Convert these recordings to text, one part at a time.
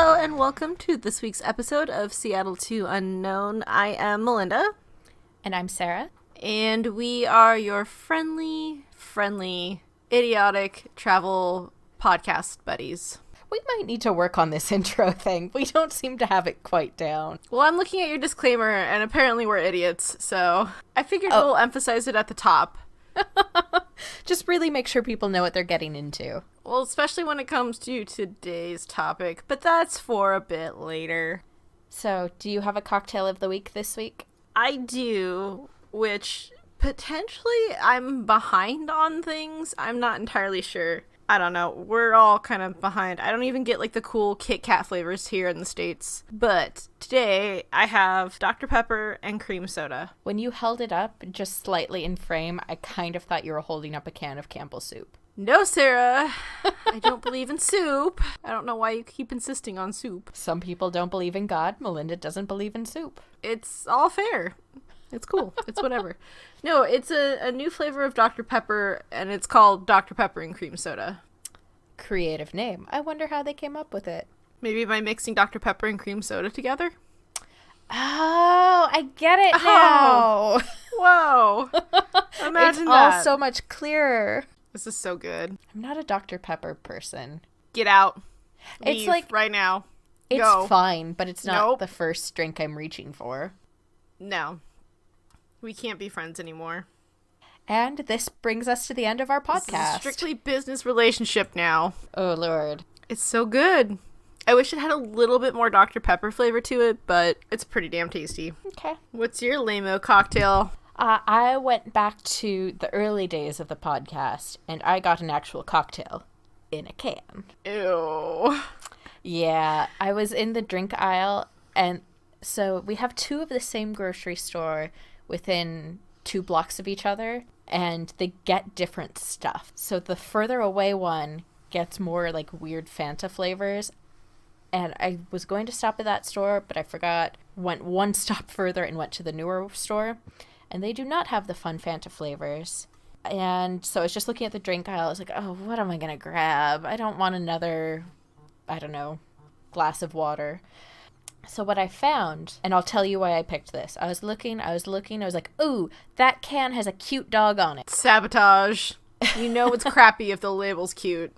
Hello and welcome to this week's episode of Seattle to Unknown. I am Melinda. And I'm Sarah. And we are your friendly, idiotic travel podcast buddies. We might need to work on this intro thing. We don't seem to have it quite down. Well, I'm looking at your disclaimer, and apparently we're idiots, so I figured we'll emphasize it at the top. Just really make sure people know what they're getting into. Well, especially when it comes to today's topic, but that's for a bit later. So, do you have a cocktail of the week this week? I do, which potentially I'm behind on things. I'm not entirely sure. I don't know. We're all kind of behind. I don't even get like the cool Kit Kat flavors here in the States. But today I have Dr. Pepper and cream soda. When you held it up just slightly in frame, I kind of thought you were holding up a can of Campbell's soup. No, Sarah. I don't believe in soup. I don't know why you keep insisting on soup. Some people don't believe in God. Melinda doesn't believe in soup. It's all fair. It's cool. It's whatever. No, it's a new flavor of Dr. Pepper, and it's called Dr. Pepper and cream soda. Creative name. I wonder how they came up with it. Maybe by mixing Dr. Pepper and cream soda together? Oh, I get it now. Whoa. Imagine it's that. all so much clearer. This is so good. I'm not a Dr. Pepper person. Get out. It's Leave like right now. It's Go. fine, but it's not the Nope. first drink I'm reaching for. No. We can't be friends anymore. And this brings us to the end of our podcast. This is a strictly business relationship now. Oh, Lord. It's so good. I wish it had a little bit more Dr. Pepper flavor to it, but it's pretty damn tasty. Okay. What's your lame-o cocktail? I went back to the early days of the podcast, and I got an actual cocktail in a can. Ew. Yeah, I was in the drink aisle, and so we have two of the same grocery store within 2 blocks of each other, and they get different stuff. So the further away one gets more like weird Fanta flavors, and I was going to stop at that store, but I forgot, went one stop further and went to the newer store, and they do not have the fun Fanta flavors. And so I was just looking at the drink aisle. I was like, oh, what am I going to grab? I don't want another, I don't know, glass of water. So what I found, and I'll tell you why I picked this. I was looking, I was like, ooh, that can has a cute dog on it. Sabotage. You know it's crappy if the label's cute.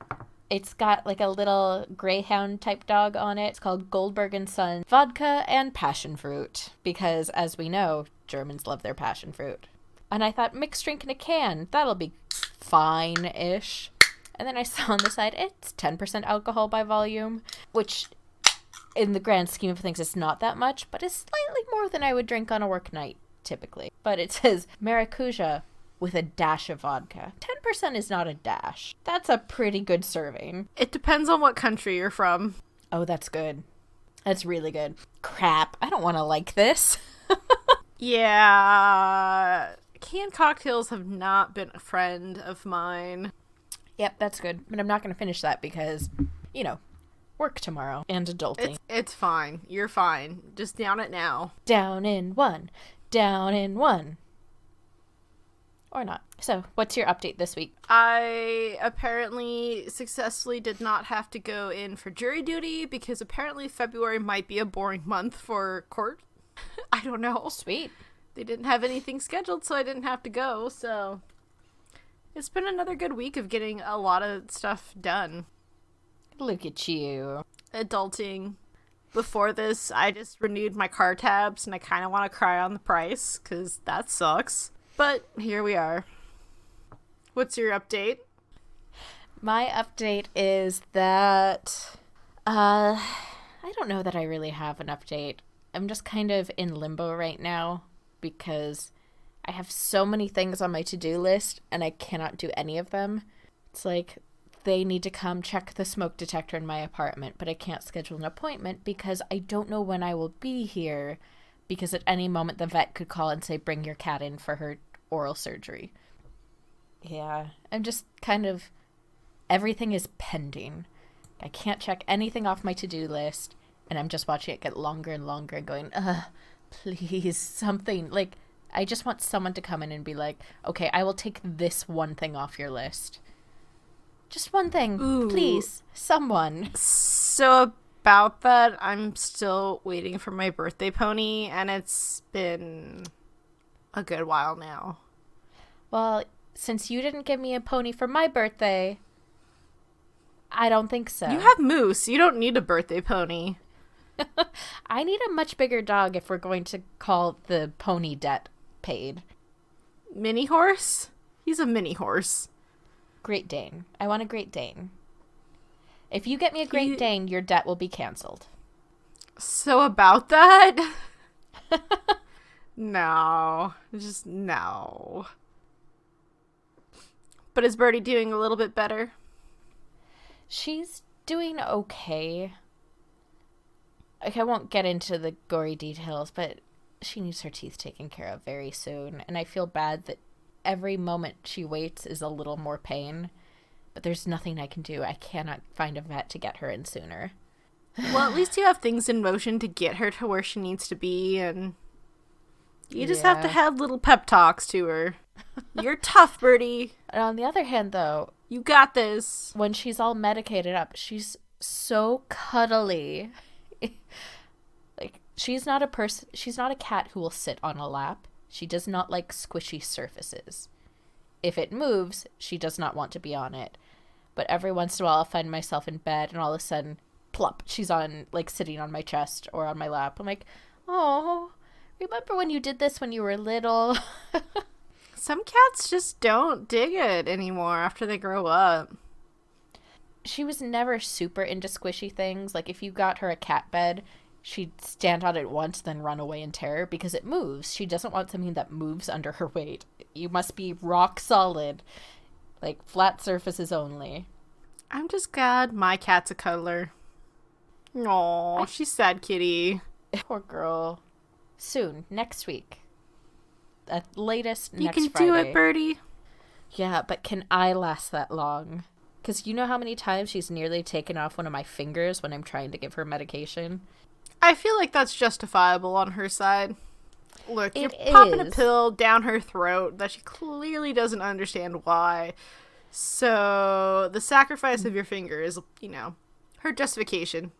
It's got like a little greyhound type dog on it. It's called Goldberg & Son Vodka and Passion Fruit. Because, as we know, Germans love their passion fruit. And I thought, mixed drink in a can, that'll be fine-ish. And then I saw on the side, it's 10% alcohol by volume, which in the grand scheme of things, it's not that much, but it's slightly more than I would drink on a work night, typically. But it says maracuja with a dash of vodka. 10% is not a dash. That's a pretty good serving. It depends on what country you're from. Oh, that's good. That's really good. Crap, I don't want to like this. Yeah. Canned cocktails have not been a friend of mine. Yep, that's good. But I'm not going to finish that because, you know, work tomorrow and adulting. It's fine. You're fine. Just down it now. Down in one. Down in one. Or not. So, what's your update this week? I apparently successfully did not have to go in for jury duty because apparently February might be a boring month for court. I don't know. Sweet. They didn't have anything scheduled, so I didn't have to go, so it's been another good week of getting a lot of stuff done. Look at you. Adulting. Before this, I just renewed my car tabs, and I kind of want to cry on the price, because that sucks. But here we are. What's your update? My update is that, I don't know that I really have an update. I'm just kind of in limbo right now because I have so many things on my to-do list and I cannot do any of them. It's like they need to come check the smoke detector in my apartment, but I can't schedule an appointment because I don't know when I will be here because at any moment the vet could call and say, bring your cat in for her oral surgery. Yeah, I'm just kind of, everything is pending. I can't check anything off my to-do list. And I'm just watching it get longer and longer and going, please, something. Like, I just want someone to come in and be like, okay, I will take this one thing off your list. Just one thing. Ooh. Please. Someone. So about that. I'm still waiting for my birthday pony, and it's been a good while now. Well, since you didn't give me a pony for my birthday, I don't think so. You have Moose. You don't need a birthday pony. I need a much bigger dog if we're going to call the pony debt paid. Mini horse? He's a mini horse. Great Dane. I want a Great Dane. If you get me a Great Dane, your debt will be canceled. So about that? No. Just no. But is Birdie doing a little bit better? She's doing okay. Like, I won't get into the gory details, but she needs her teeth taken care of very soon. And I feel bad that every moment she waits is a little more pain. But there's nothing I can do. I cannot find a vet to get her in sooner. Well, at least you have things in motion to get her to where she needs to be, and you just have to have little pep talks to her. You're tough, Birdie. And on the other hand, though, you got this. When she's all medicated up, she's so cuddly. Like, she's not a cat who will sit on a lap. She does not like squishy surfaces. If it moves, she does not want to be on it. But every once in a while, I'll find myself in bed, and all of a sudden, plop, she's on, like, sitting on my chest or on my lap. I'm like, oh, remember when you did this when you were little? Some cats just don't dig it anymore after they grow up. She was never super into squishy things. Like, if you got her a cat bed, she'd stand on it once, then run away in terror because it moves. She doesn't want something that moves under her weight. You must be rock solid. Like, flat surfaces only. I'm just glad my cat's a cuddler. Aw, she's sad kitty. Poor girl. Soon, next week. At latest, next Friday. You can do it, Birdie. Yeah, but can I last that long? Because you know how many times she's nearly taken off one of my fingers when I'm trying to give her medication? I feel like that's justifiable on her side. Look, you're It popping a is. pill down her throat that she clearly doesn't understand why. So the sacrifice of your finger is, you know, her justification.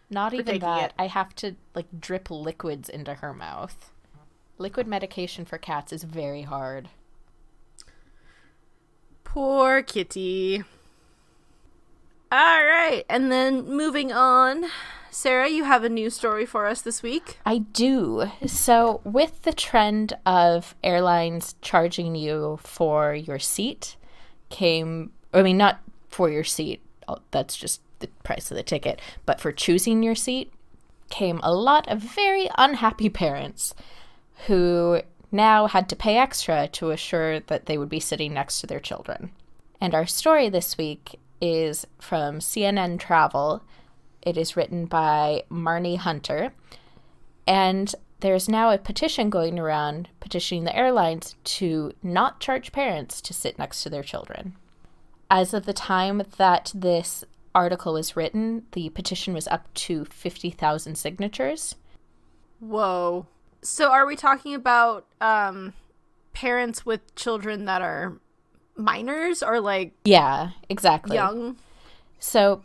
Not even that. it. I have to, like, drip liquids into her mouth. Liquid medication for cats is very hard. Poor kitty. All right, and then moving on. Sarah, you have a news story for us this week. I do. So with the trend of airlines charging you for your seat not for your seat, that's just the price of the ticket, but for choosing your seat came a lot of very unhappy parents who now had to pay extra to assure that they would be sitting next to their children. And our story this week is from CNN Travel. It is written by Marnie Hunter, and there's now a petition going around petitioning the airlines to not charge parents to sit next to their children. As of the time that this article was written, the petition was up to 50,000 signatures. Whoa. So are we talking about parents with children that are minors or like... Yeah, exactly. Young? So...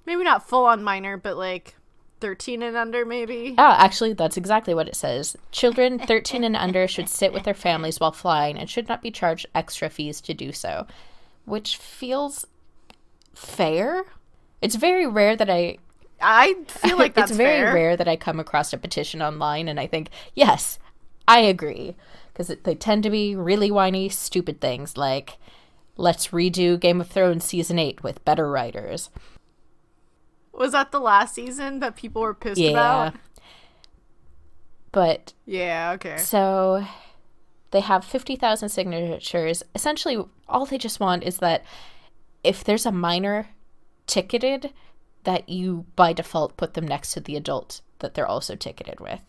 Maybe not full-on minor, but like 13 and under, maybe? Actually, that's exactly what it says. Children 13 and under should sit with their families while flying and should not be charged extra fees to do so. Which feels fair. It's very rare that I feel like that's it's very fair. rare that I come across a petition online and I think, yes, I agree. Because they tend to be really whiny, stupid things like, let's redo Game of Thrones Season 8 with better writers. Was that the last season that people were pissed about? But... Yeah, okay. So they have 50,000 signatures. Essentially, all they just want is that if there's a minor ticketed, that you, by default, put them next to the adult that they're also ticketed with.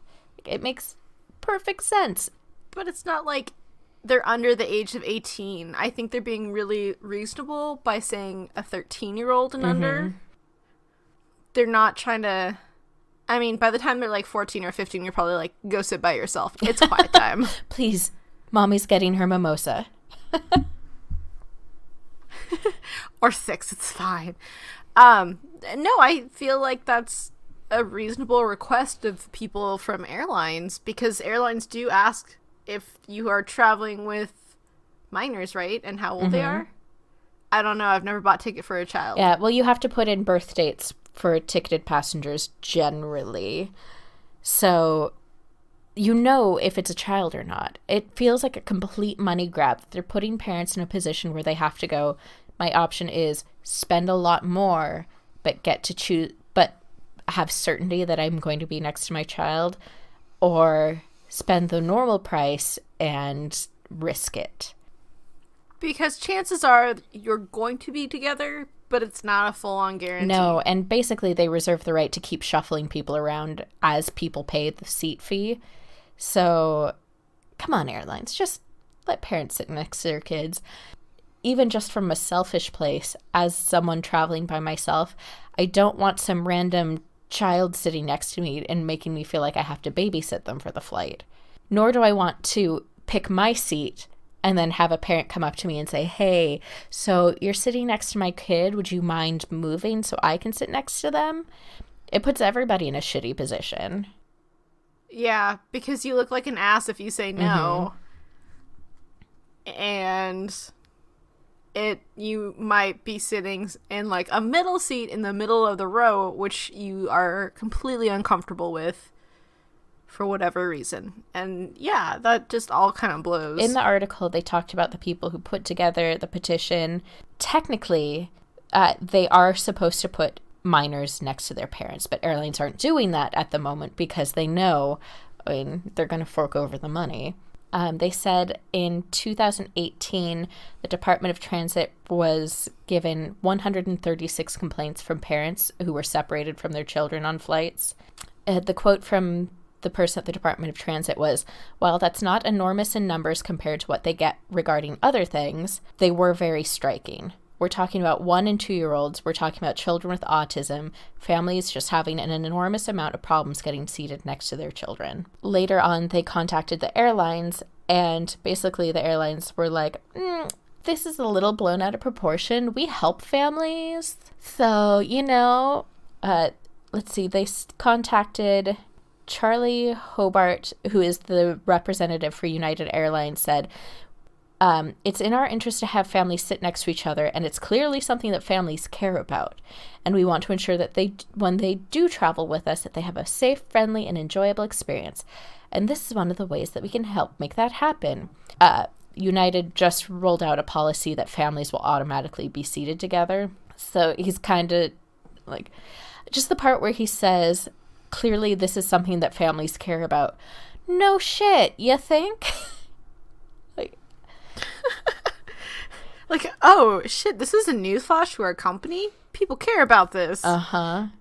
It makes perfect sense. But it's not like they're under the age of 18. I think they're being really reasonable by saying a 13-year-old and under. They're not trying to... I mean, by the time they're like 14 or 15, you're probably like, go sit by yourself. It's quiet time. Please, mommy's getting her mimosa. Or 6, it's fine. No, I feel like that's a reasonable request of people from airlines, because airlines do ask if you are traveling with minors, right? And how old they are. I don't know. I've never bought a ticket for a child. Yeah, well, you have to put in birth dates for ticketed passengers generally. So you know if it's a child or not. It feels like a complete money grab. They're putting parents in a position where they have to go, my option is spend a lot more, but get to choose, but have certainty that I'm going to be next to my child, or spend the normal price and risk it. Because chances are you're going to be together, but it's not a full-on guarantee. No, and basically they reserve the right to keep shuffling people around as people pay the seat fee. So, come on, airlines, just let parents sit next to their kids. Even just from a selfish place, as someone traveling by myself, I don't want some random child sitting next to me and making me feel like I have to babysit them for the flight. Nor do I want to pick my seat and then have a parent come up to me and say, hey, so you're sitting next to my kid. Would you mind moving so I can sit next to them? It puts everybody in a shitty position. Yeah, because you look like an ass if you say no. And you might be sitting in like a middle seat in the middle of the row, which you are completely uncomfortable with for whatever reason. And yeah, that just all kind of blows. In the article, they talked about the people who put together the petition. Technically, they are supposed to put minors next to their parents, but airlines aren't doing that at the moment because they know, I mean, they're going to fork over the money. They said in 2018, the Department of Transit was given 136 complaints from parents who were separated from their children on flights. The quote from the person at the Department of Transit was, while that's not enormous in numbers compared to what they get regarding other things, they were very striking. We're talking about 1- and 2-year-olds. We're talking about children with autism, families just having an enormous amount of problems getting seated next to their children. Later on, they contacted the airlines, and basically the airlines were like, this is a little blown out of proportion. We help families. So, let's see, they contacted Charlie Hobart, who is the representative for United Airlines, said, it's in our interest to have families sit next to each other, and it's clearly something that families care about. And we want to ensure that when they do travel with us, that they have a safe, friendly, and enjoyable experience. And this is one of the ways that we can help make that happen. United just rolled out a policy that families will automatically be seated together. So he's kind of like, just the part where he says, clearly this is something that families care about. No shit, you think? Like, oh, shit, this is a newsflash to our company? People care about this.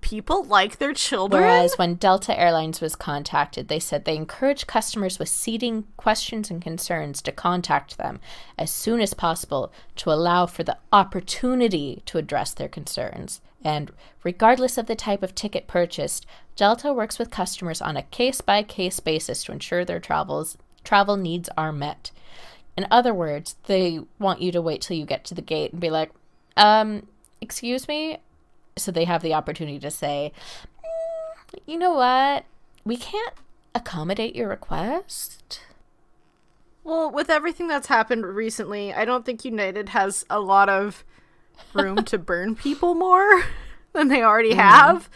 People like their children? Whereas when Delta Airlines was contacted, they said they encourage customers with seating questions and concerns to contact them as soon as possible to allow for the opportunity to address their concerns. And regardless of the type of ticket purchased, Delta works with customers on a case-by-case basis to ensure their travel needs are met. In other words, they want you to wait till you get to the gate and be like, excuse me? So they have the opportunity to say, you know what? We can't accommodate your request. Well, with everything that's happened recently, I don't think United has a lot of room to burn people more than they already have.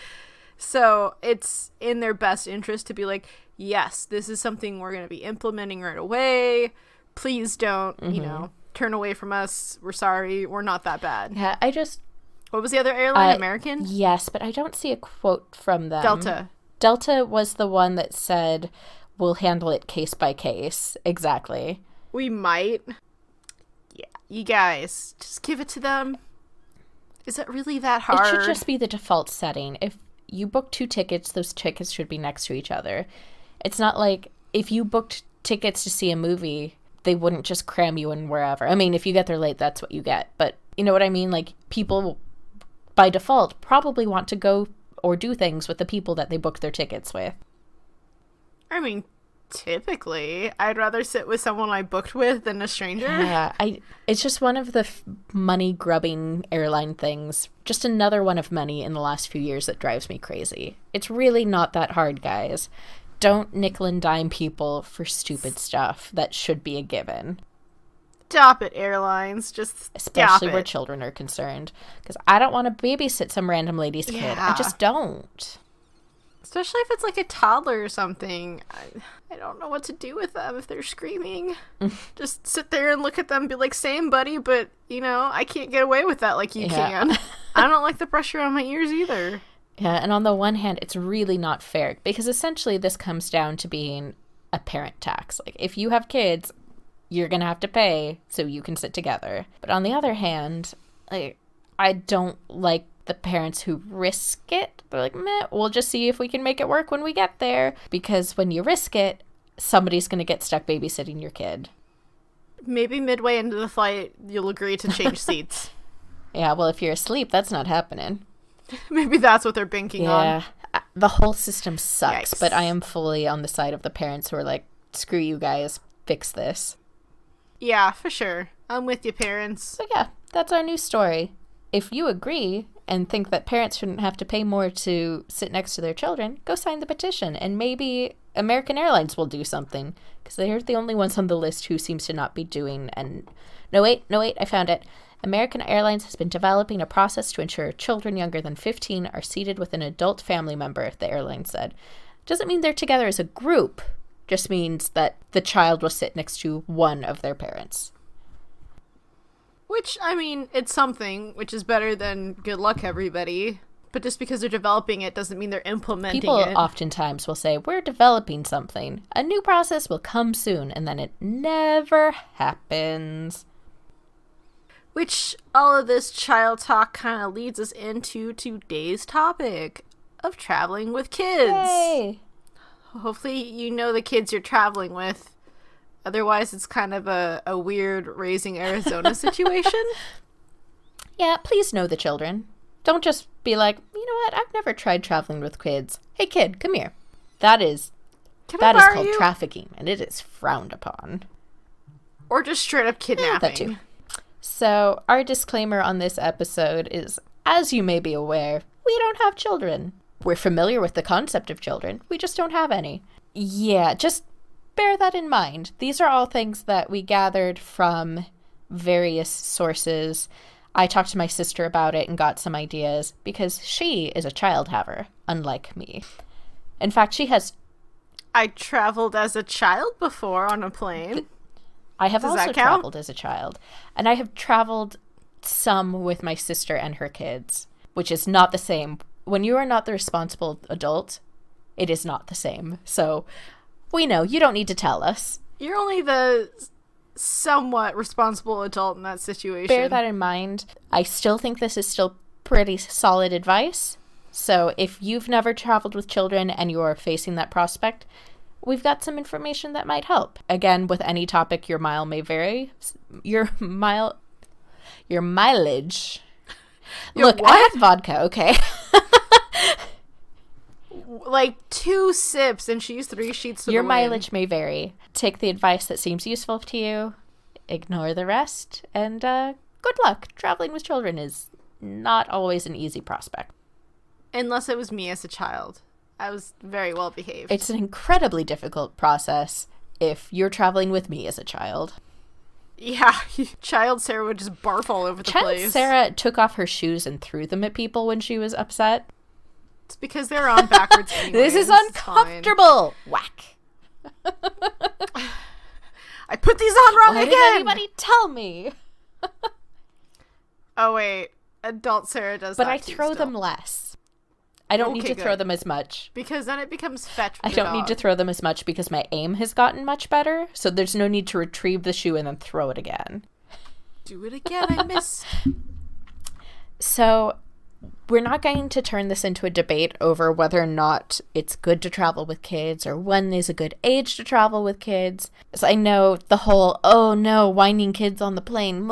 So it's in their best interest to be like, yes, this is something we're going to be implementing right away. Please don't, turn away from us. We're sorry. We're not that bad. Yeah, What was the other airline? American? Yes, but I don't see a quote from them. Delta. Delta was the one that said, we'll handle it case by case. Exactly. We might. Yeah, you guys, just give it to them. Is it really that hard? It should just be the default setting. If you book 2 tickets, those tickets should be next to each other. It's not like if you booked tickets to see a movie, they wouldn't just cram you in wherever. I mean, if you get there late, that's what you get. But you know what I mean? Like, people, by default, probably want to go or do things with the people that they booked their tickets with. I mean, Typically, I'd rather sit with someone I booked with than a stranger. Yeah, it's just one of the money grubbing airline things. Just another one of many in the last few years that drives me crazy. It's really not that hard, guys. Don't nickel and dime people for stupid stuff that should be a given. Stop it, airlines. Just especially stop where it. Children are concerned. Because I don't want to babysit some random lady's kid. I just don't. Especially if it's like a toddler or something. I don't know what to do with them if they're screaming. Just sit there and look at them and be like, same, buddy, but, I can't get away with that like you can. I don't like the pressure on my ears either. Yeah, and on the one hand, it's really not fair. Because essentially this comes down to being a parent tax. Like, if you have kids, you're going to have to pay so you can sit together. But on the other hand, I don't like the parents who risk it. They're like, meh, we'll just see if we can make it work when we get there. Because when you risk it, somebody's going to get stuck babysitting your kid. Maybe midway into the flight, you'll agree to change seats. Yeah, well, if you're asleep, that's not happening. Maybe that's what they're banking on. Yeah, the whole system sucks. Yikes. But I am fully on the side of the parents who are like, screw you guys, fix this. Yeah, for sure. I'm with you, parents. So yeah, that's our new story. If you agree and think that parents shouldn't have to pay more to sit next to their children, go sign the petition, and maybe American Airlines will do something, because they're the only ones on the list who seems to not be doing. And no wait, I found it. American Airlines has been developing a process to ensure children younger than 15 are seated with an adult family member, the airline said. Doesn't mean they're together as a group, just means that the child will sit next to one of their parents. Which, it's something, which is better than good luck, everybody. But just because they're developing it doesn't mean they're implementing People it. oftentimes will say, we're developing something. A new process will come soon, and then it never happens. Which, all of this child talk kind of leads us into today's topic of traveling with kids. Yay! Hopefully you know the kids you're traveling with. Otherwise, it's kind of a weird raising Arizona situation. Yeah, please know the children. Don't just be like, you know what, I've never tried traveling with kids. Hey kid, come here. That is called trafficking, and it is frowned upon. Or just straight up kidnapping. That too. So, our disclaimer on this episode is, as you may be aware, we don't have children. We're familiar with the concept of children. We just don't have any. Yeah, just bear that in mind. These are all things that we gathered from various sources. I talked to my sister about it and got some ideas because she is a child haver, unlike me. In fact, she has... I traveled as a child before on a plane. I have also traveled as a child. And I have traveled some with my sister and her kids, which is not the same. When you are not the responsible adult, it is not the same. So... we know. You don't need to tell us. You're only the somewhat responsible adult in that situation. Bear that in mind. I still think this is still pretty solid advice. So if you've never traveled with children and you're facing that prospect, we've got some information that might help. Again, with any topic, your mile may vary. Your mileage. Look, what? I had vodka, okay? Like 2 sips and she's 3 sheets to Your the wind. mileage may vary. Take the advice that seems useful to you. Ignore the rest. And good luck. Traveling with children is not always an easy prospect. Unless it was me as a child. I was very well behaved. It's an incredibly difficult process if you're traveling with me as a child. Yeah, child Sarah would just barf all over the place. Child Sarah took off her shoes and threw them at people when she was upset. It's because they're on backwards anyways. This is uncomfortable. Whack. I put these on wrong Why again. didn't anybody tell me? Oh wait, adult Sarah does but that I too throw still. them less. I don't need to throw them as much. Because then it becomes fetch. I don't need to throw them as much because my aim has gotten much better. So there's no need to retrieve the shoe and then throw it again. Do it again, I miss. So we're not going to turn this into a debate over whether or not it's good to travel with kids or when is a good age to travel with kids. So I know the whole, oh no, whining kids on the plane,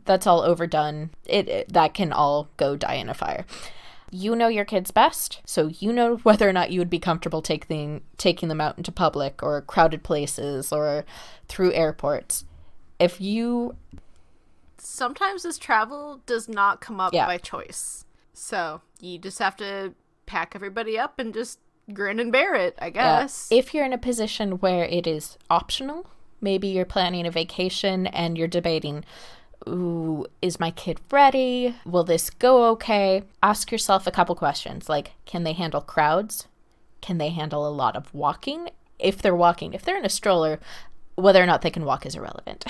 that's all overdone. That can all go die in a fire. You know your kids best, so you know whether or not you would be comfortable taking them out into public or crowded places or through airports. If you... Sometimes this travel does not come up Yeah. by choice. So you just have to pack everybody up and just grin and bear it, I guess. If you're in a position where it is optional, maybe you're planning a vacation and you're debating, ooh, is my kid ready? Will this go okay? Ask yourself a couple questions like, can they handle crowds? Can they handle a lot of walking? If they're walking, if they're in a stroller, whether or not they can walk is irrelevant.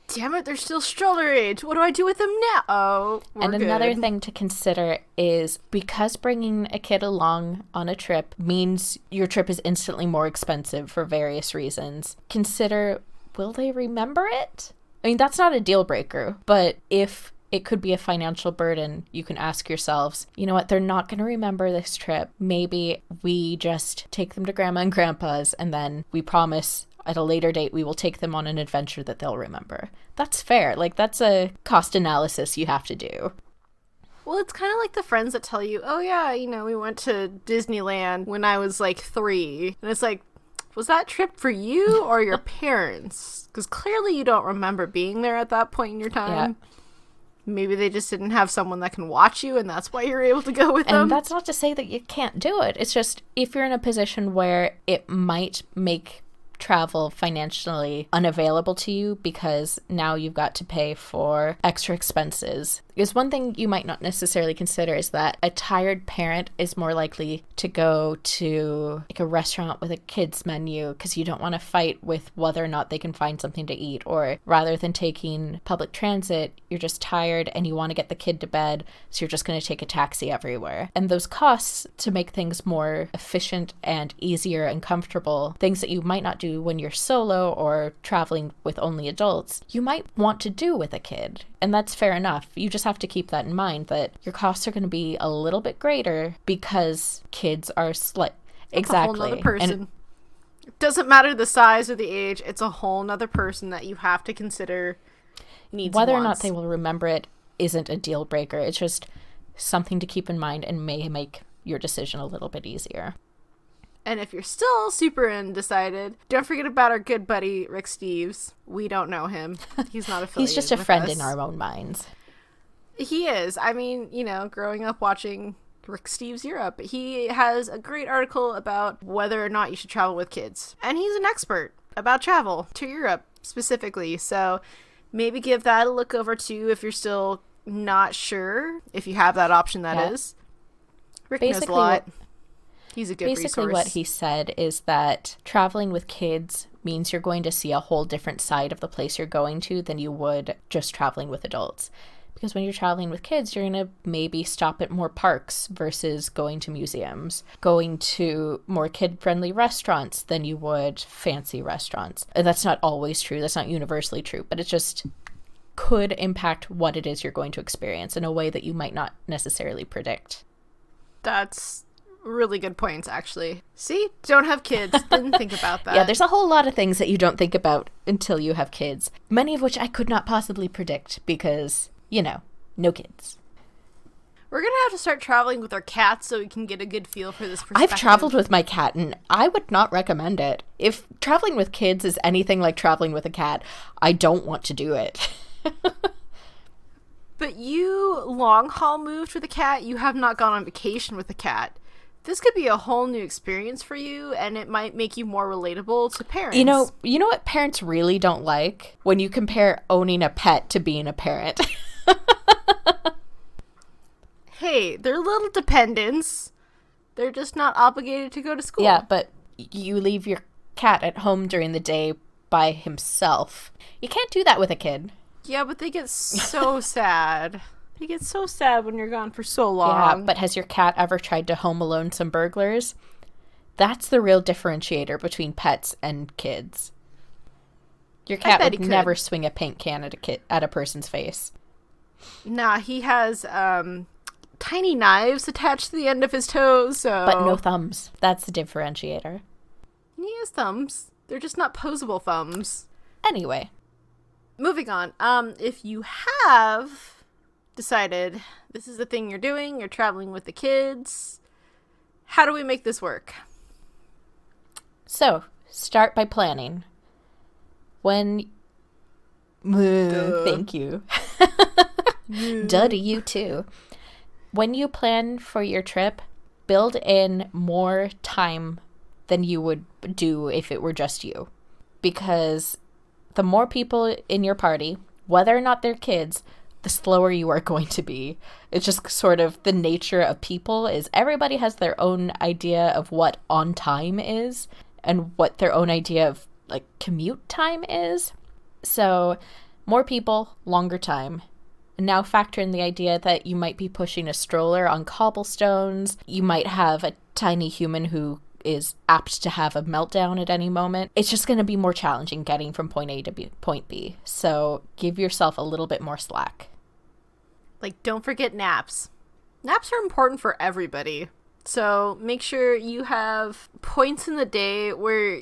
Damn it, they're still stroller age. What do I do with them now? Oh, we're And good. another thing to consider is because bringing a kid along on a trip means your trip is instantly more expensive for various reasons. Consider, will they remember it? I mean, that's not a deal breaker, but if it could be a financial burden, you can ask yourselves, you know what, they're not going to remember this trip. Maybe we just take them to grandma and grandpa's and then we promise at a later date we will take them on an adventure that they'll remember. That's fair. Like, that's a cost analysis you have to do. Well, it's kind of like the friends that tell you, oh yeah, we went to Disneyland when I was like 3. And it's like, was that trip for you or your parents? Because clearly you don't remember being there at that point in your time. Yeah. Maybe they just didn't have someone that can watch you and that's why you're able to go with them. And that's not to say that you can't do it. It's just if you're in a position where it might make travel financially unavailable to you because now you've got to pay for extra expenses. Because one thing you might not necessarily consider is that a tired parent is more likely to go to like a restaurant with a kids menu because you don't want to fight with whether or not they can find something to eat, or rather than taking public transit, you're just tired and you want to get the kid to bed, so you're just going to take a taxi everywhere. And those costs, to make things more efficient and easier and comfortable, things that you might not do when you're solo or traveling with only adults, you might want to do with a kid. And that's fair enough. You just have to keep that in mind, that your costs are going to be a little bit greater because kids are exactly. A whole nother person. And it doesn't matter the size or the age. It's a whole nother person that you have to consider needs whether and or wants. not they will remember it isn't a deal breaker. It's just something to keep in mind and may make your decision a little bit easier. And if you're still super undecided, don't forget about our good buddy, Rick Steves. We don't know him. He's not affiliated He's just a with friend us. in our own minds. He is. I mean, growing up watching Rick Steves Europe, he has a great article about whether or not you should travel with kids. And he's an expert about travel to Europe specifically. So maybe give that a look over too if you're still not sure, if you have that option, that is. Rick knows a lot. He's a good resource. Basically what he said is that traveling with kids means you're going to see a whole different side of the place you're going to than you would just traveling with adults. Because when you're traveling with kids, you're going to maybe stop at more parks versus going to museums, going to more kid-friendly restaurants than you would fancy restaurants. And that's not always true. That's not universally true, but it just could impact what it is you're going to experience in a way that you might not necessarily predict. That's really good points, actually. See? Don't have kids. Didn't think about that. Yeah, there's a whole lot of things that you don't think about until you have kids. Many of which I could not possibly predict because, no kids. We're going to have to start traveling with our cats so we can get a good feel for this perspective. I've traveled with my cat and I would not recommend it. If traveling with kids is anything like traveling with a cat, I don't want to do it. But you long haul moved with a cat. You have not gone on vacation with a cat. This could be a whole new experience for you, and it might make you more relatable to parents. You know what parents really don't like? When you compare owning a pet to being a parent. Hey, they're little dependents. They're just not obligated to go to school. Yeah, but you leave your cat at home during the day by himself. You can't do that with a kid. Yeah, but they get so sad. They get so sad when you're gone for so long. Yeah, but has your cat ever tried to home alone some burglars? That's the real differentiator between pets and kids. Your cat would never swing a paint can at a person's face. Nah, he has tiny knives attached to the end of his toes, so... But no thumbs. That's the differentiator. He has thumbs. They're just not posable thumbs. Anyway. Moving on. If you have decided this is the thing you're doing, you're traveling with the kids. How do we make this work? So, start by planning. When... Thank you. Duh to you too. When you plan for your trip, build in more time than you would do if it were just you. Because the more people in your party, whether or not they're kids, the slower you are going to be. It's just sort of the nature of people is everybody has their own idea of what on time is and what their own idea of like commute time is. So more people, longer time. And now factor in the idea that you might be pushing a stroller on cobblestones. You might have a tiny human who is apt to have a meltdown at any moment. It's just going to be more challenging getting from point A to point B. So give yourself a little bit more slack. Like, don't forget naps. Naps are important for everybody. So make sure you have points in the day where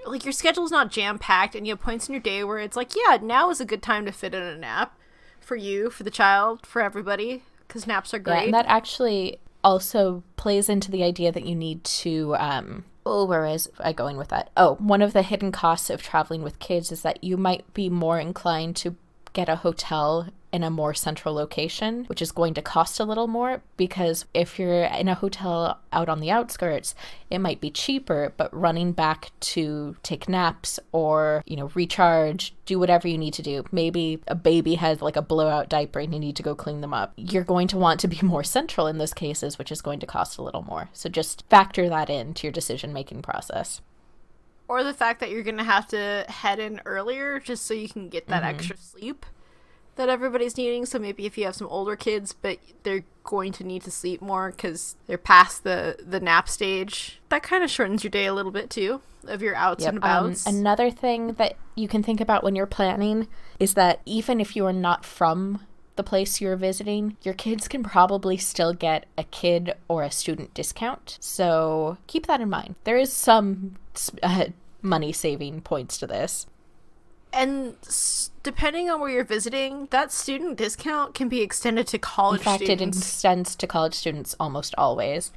like your schedule's not jam-packed and you have points in your day where it's like, yeah, now is a good time to fit in a nap for you, for the child, for everybody, because naps are great. Yeah, and that actually also plays into the idea that you need to, where is I going with that? Oh, one of the hidden costs of traveling with kids is that you might be more inclined to get a hotel in a more central location, which is going to cost a little more, because if you're in a hotel out on the outskirts, it might be cheaper, but running back to take naps or, recharge, do whatever you need to do. Maybe a baby has like a blowout diaper and you need to go clean them up. You're going to want to be more central in those cases, which is going to cost a little more. So just factor that into your decision-making process. Or the fact that you're going to have to head in earlier just so you can get that extra sleep that everybody's needing. So maybe if you have some older kids, but they're going to need to sleep more because they're past the nap stage, that kind of shortens your day a little bit too, of your outs and abouts. Another thing that you can think about when you're planning is that even if you are not from the place you're visiting, your kids can probably still get a kid or a student discount. So keep that in mind. There is some money saving points to this. And depending on where you're visiting, that student discount can be extended to college students. In fact, it extends to college students almost always.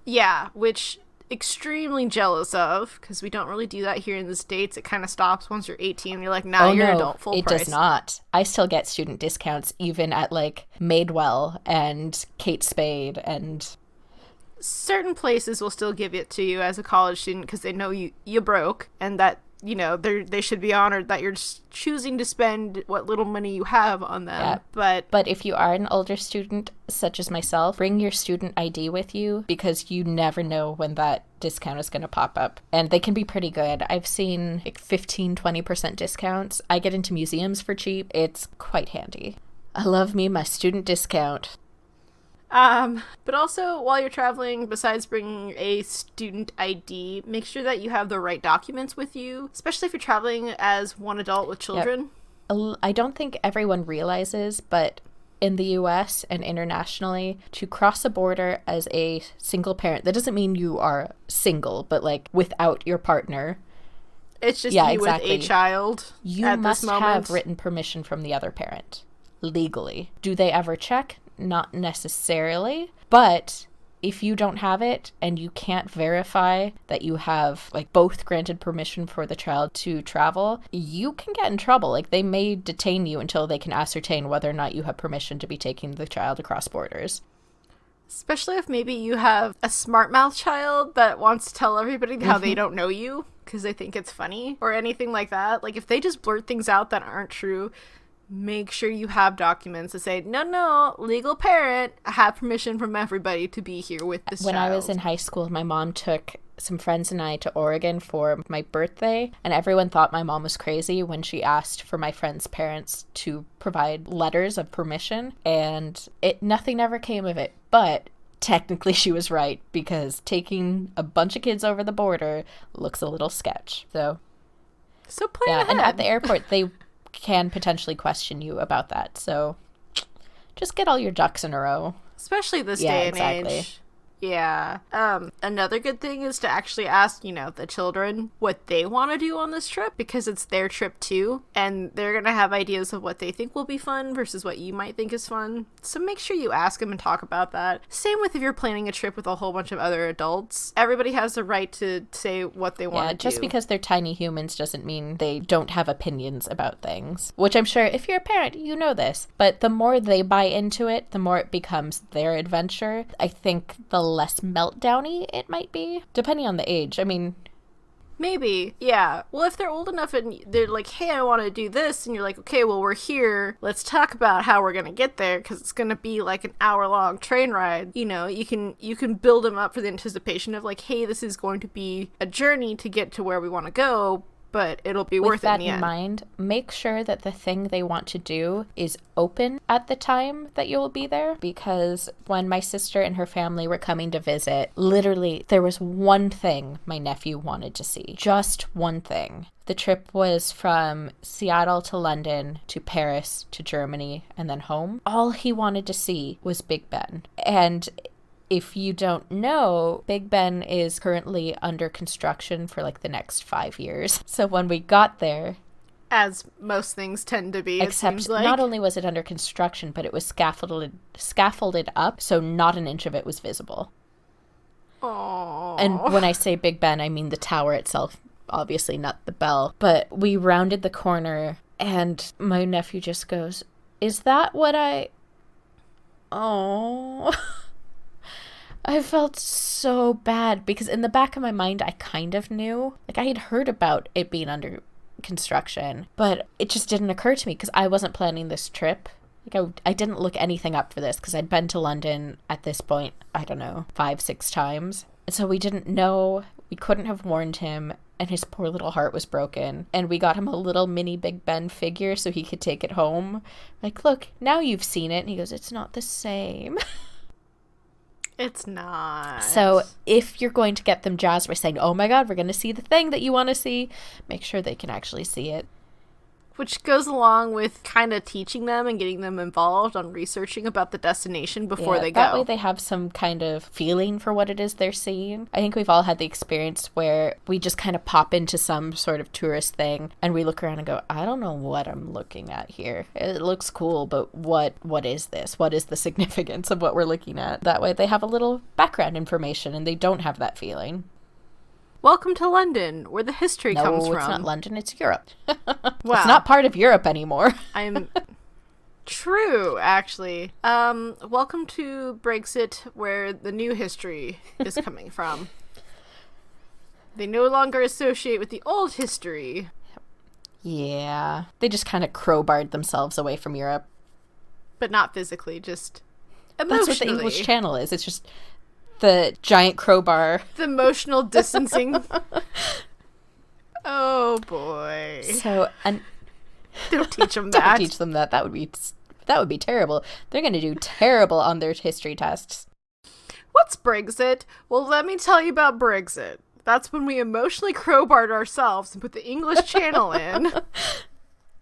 Yeah, which extremely jealous of, because we don't really do that here in the States. It kind of stops once you're 18. You're like, nah, you're adult full price. It does not. I still get student discounts even at like Madewell and Kate Spade and... Certain places will still give it to you as a college student because they know you broke, and that they should be honored that you're just choosing to spend what little money you have on them. Yeah. But if you are an older student, such as myself, bring your student ID with you because you never know when that discount is going to pop up. And they can be pretty good. I've seen like 15-20% discounts. I get into museums for cheap. It's quite handy. I love me my student discount. But also, while you're traveling, besides bringing a student ID, make sure that you have the right documents with you, especially if you're traveling as one adult with children. Yep. I don't think everyone realizes, but in the US and internationally, to cross a border as a single parent, that doesn't mean you are single, but like without your partner. It's just you with a child. You must have written permission from the other parent, legally. Do they ever check? Not necessarily, but if you don't have it and you can't verify that you have like both granted permission for the child to travel, you can get in trouble. Like they may detain you until they can ascertain whether or not you have permission to be taking the child across borders. Especially if maybe you have a smart mouth child that wants to tell everybody how they don't know you because they think it's funny or anything like that. Like if they just blurt things out that aren't true, make sure you have documents to say, no, legal parent, I have permission from everybody to be here with this child. When I was in high school, my mom took some friends and I to Oregon for my birthday, and everyone thought my mom was crazy when she asked for my friends' parents to provide letters of permission, and nothing ever came of it. But technically she was right, because taking a bunch of kids over the border looks a little sketch. So plan ahead. And at the airport, they can potentially question you about that. So just get all your ducks in a row. Especially this day and age. Yeah. Another good thing is to actually ask, the children what they want to do on this trip, because it's their trip too, and they're going to have ideas of what they think will be fun versus what you might think is fun. So make sure you ask them and talk about that. Same with if you're planning a trip with a whole bunch of other adults. Everybody has the right to say what they want to do. Just because they're tiny humans doesn't mean they don't have opinions about things, which I'm sure if you're a parent, you know this. But the more they buy into it, the more it becomes their adventure. I think the less meltdowny it might be, depending on the age. I mean, maybe, yeah. Well, if they're old enough and they're like, hey, I want to do this, and you're like, okay, well, we're here, let's talk about how we're gonna get there, because it's gonna be like an hour-long train ride. You can build them up for the anticipation of like, hey, this is going to be a journey to get to where we want to go, but it'll be worth it in the end. With that in mind, make sure that the thing they want to do is open at the time that you'll be there, because when my sister and her family were coming to visit, literally there was one thing my nephew wanted to see. Just one thing. The trip was from Seattle to London to Paris to Germany and then home. All he wanted to see was Big Ben. And if you don't know, Big Ben is currently under construction for like the next 5 years. So when we got there, as most things tend to be, except not only was it under construction, but it was scaffolded up, so not an inch of it was visible. Aww. And when I say Big Ben, I mean the tower itself, obviously not the bell. But we rounded the corner, and my nephew just goes, "Is that what I..." Oh... I felt so bad, because in the back of my mind, I kind of knew. Like, I had heard about it being under construction, but it just didn't occur to me because I wasn't planning this trip. Like, I didn't look anything up for this because I'd been to London at this point, I don't know, 5-6 times. And so we didn't know. We couldn't have warned him, and his poor little heart was broken. And we got him a little mini Big Ben figure so he could take it home. Like, look, now you've seen it. And he goes, "It's not the same." It's not. So if you're going to get them jazzed by saying, "Oh my God, we're going to see the thing that you want to see," make sure they can actually see it. Which goes along with kind of teaching them and getting them involved on researching about the destination before they go. That way they have some kind of feeling for what it is they're seeing. I think we've all had the experience where we just kind of pop into some sort of tourist thing and we look around and go, "I don't know what I'm looking at here. It looks cool, but what is this? What is the significance of what we're looking at?" That way they have a little background information and they don't have that feeling. Welcome to London, where the history comes from. No, it's not London, it's Europe. Wow. It's not part of Europe anymore. I'm... True, actually. Welcome to Brexit, where the new history is coming from. They no longer associate with the old history. Yeah. They just kind of crowbarred themselves away from Europe. But not physically, just emotionally. That's what the English Channel is. It's just the giant crowbar. The emotional distancing. Oh boy. So, don't teach them that. Don't teach them that. That would be terrible. They're going to do terrible on their history tests. What's Brexit? Well, let me tell you about Brexit. That's when we emotionally crowbarred ourselves and put the English Channel in.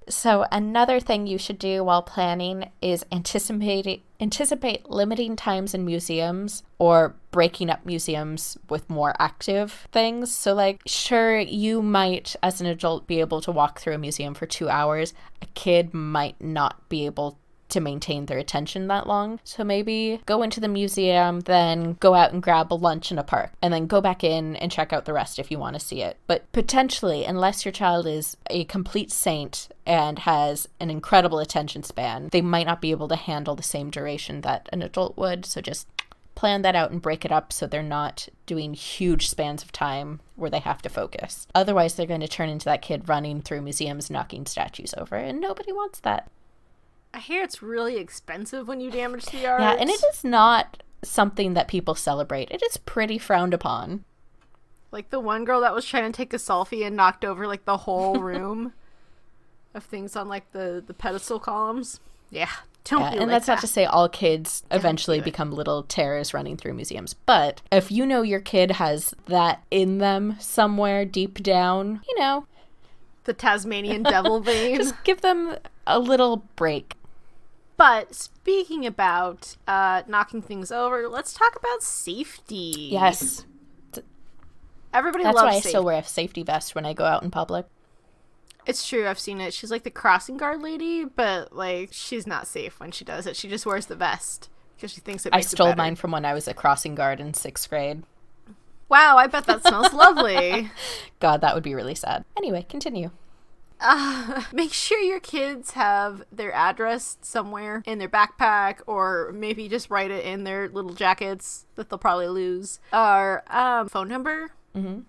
So another thing you should do while planning is anticipate limiting times in museums or breaking up museums with more active things. So like, sure, you might as an adult be able to walk through a museum for 2 hours. A kid might not be able to maintain their attention that long. So maybe go into the museum, then go out and grab a lunch in a park, and then go back in and check out the rest if you want to see it. But potentially, unless your child is a complete saint and has an incredible attention span, they might not be able to handle the same duration that an adult would. So just plan that out and break it up so they're not doing huge spans of time where they have to focus. Otherwise, they're going to turn into that kid running through museums, knocking statues over, and nobody wants that. I hear it's really expensive when you damage the art. Yeah, and it is not something that people celebrate. It is pretty frowned upon. Like the one girl that was trying to take a selfie and knocked over like the whole room of things on like the pedestal columns. Yeah, don't be and like that's that. not to say all kids eventually become little terrors running through museums. But if you know your kid has that in them somewhere deep down, you know. The Tasmanian devil vein. Just give them a little break. But speaking about knocking things over, let's talk about safety. Yes. Everybody That's loves why I safety. still wear a safety vest when I go out in public. It's true, I've seen it. She's like the crossing guard lady, but like she's not safe when she does it. She just wears the vest because she thinks it I makes it stole better. mine from when I was a crossing guard in 6th grade. Wow, I bet that smells lovely. God, that would be really sad. Anyway, continue. Make sure your kids have their address somewhere in their backpack, or maybe just write it in their little jackets that they'll probably lose. Or phone number. Mm-hmm.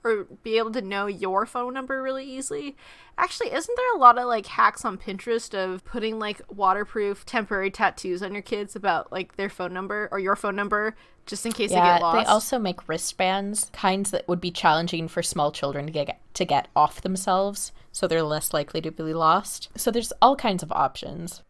Or be able to know your phone number really easily. Actually, isn't there a lot of like hacks on Pinterest of putting like waterproof temporary tattoos on your kids about like their phone number or your phone number just in case they get lost? They also make wristbands, kinds that would be challenging for small children to get off themselves, so they're less likely to be lost. So there's all kinds of options.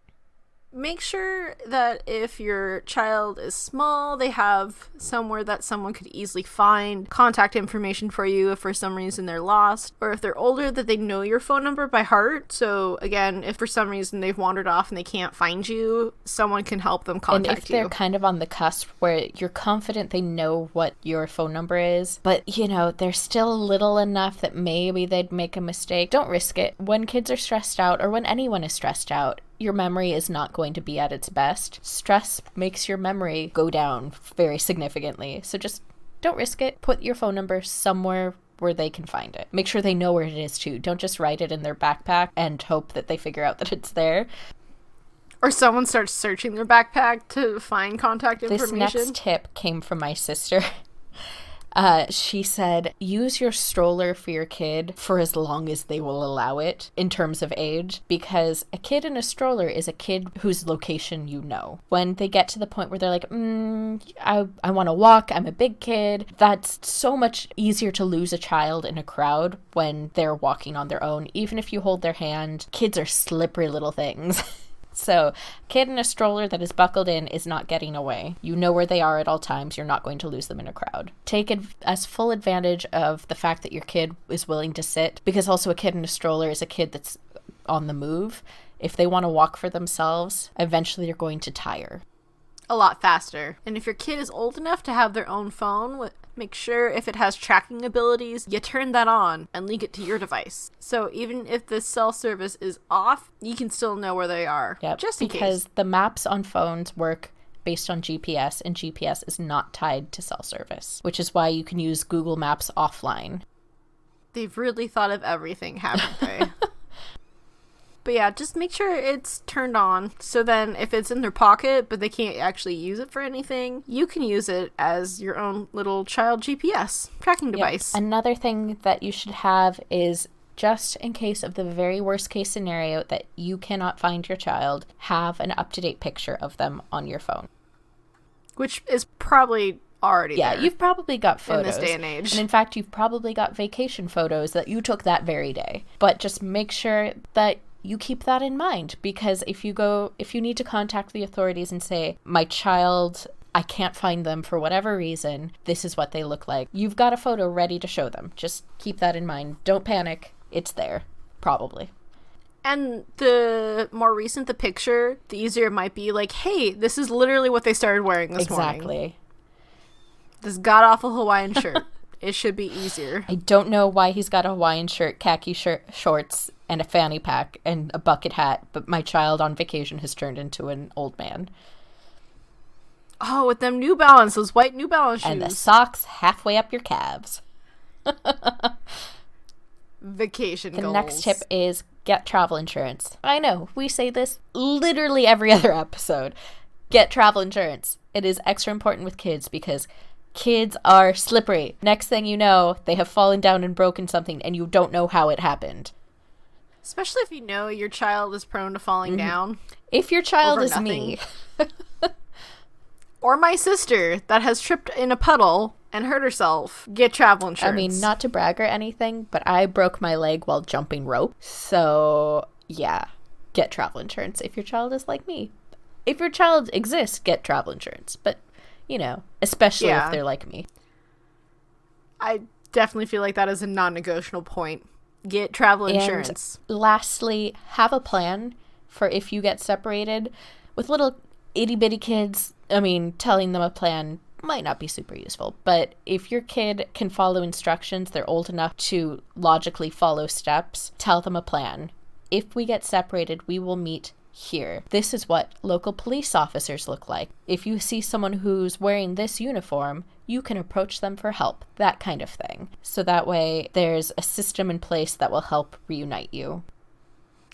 Make sure that if your child is small, they have somewhere that someone could easily find contact information for you if for some reason they're lost. Or if they're older, that they know your phone number by heart. So again, if for some reason they've wandered off and they can't find you, someone can help them contact you. And if they're kind of on the cusp where you're confident they know what your phone number is, but they're still little enough that maybe they'd make a mistake, don't risk it. When kids are stressed out, or when anyone is stressed out, your memory is not going to be at its best. Stress makes your memory go down very significantly. So just don't risk it. Put your phone number somewhere where they can find it. Make sure they know where it is too. Don't just write it in their backpack and hope that they figure out that it's there. Or someone starts searching their backpack to find contact information. This next tip came from my sister. She said, use your stroller for your kid for as long as they will allow it in terms of age, because a kid in a stroller is a kid whose location you know. When they get to the point where they're like, I want to walk, I'm a big kid, that's so much easier to lose a child in a crowd when they're walking on their own. Even if you hold their hand, kids are slippery little things. So, kid in a stroller that is buckled in is not getting away. You know where they are at all times. You're not going to lose them in a crowd. Take as full advantage of the fact that your kid is willing to sit, because also a kid in a stroller is a kid that's on the move. If they want to walk for themselves, eventually they're going to tire. A lot faster. And if your kid is old enough to have their own phone, make sure if it has tracking abilities, you turn that on and link it to your device. So even if the cell service is off, you can still know where they are. Yep, just in because case. The maps on phones work based on GPS, and GPS is not tied to cell service, which is why you can use Google Maps offline. They've really thought of everything, haven't they? But yeah, just make sure it's turned on. So then if it's in their pocket, but they can't actually use it for anything, you can use it as your own little child GPS tracking device. Another thing that you should have is, just in case of the very worst case scenario that you cannot find your child, have an up-to-date picture of them on your phone. Which is probably already there. Yeah, you've probably got photos. In this day and age. And in fact, you've probably got vacation photos that you took that very day. But just make sure that you keep that in mind, because if you need to contact the authorities and say, my child, I can't find them for whatever reason, this is what they look like, you've got a photo ready to show them. Just keep that in mind. Don't panic. It's there, probably. And the more recent the picture, the easier it might be. Like, hey, this is literally what they started wearing this morning. Exactly. This god-awful Hawaiian shirt. It should be easier. I don't know why he's got a Hawaiian shirt, khaki shorts, and a fanny pack, and a bucket hat, but my child on vacation has turned into an old man. Oh, with them New Balance, those white New Balance shoes. And the socks halfway up your calves. Vacation goals. The next tip is get travel insurance. I know, we say this literally every other episode. Get travel insurance. It is extra important with kids because kids are slippery. Next thing you know, they have fallen down and broken something and you don't know how it happened. Especially if you know your child is prone to falling down. If your child is nothing. me. Or my sister that has tripped in a puddle and hurt herself, get travel insurance. I mean, not to brag or anything, but I broke my leg while jumping rope. So, yeah, get travel insurance if your child is like me. If your child exists, get travel insurance. But, especially if they're like me. I definitely feel like that is a non-negotiable point. Get travel insurance. And lastly, have a plan. for if you get separated. With little itty-bitty kids, I mean, telling them a plan might not be super useful. But if your kid can follow instructions, they're old enough to logically follow steps, tell them a plan. If we get separated, we will meet here. This is what local police officers look like. If you see someone who's wearing this uniform, you can approach them for help. That kind of thing. So that way there's a system in place that will help reunite you.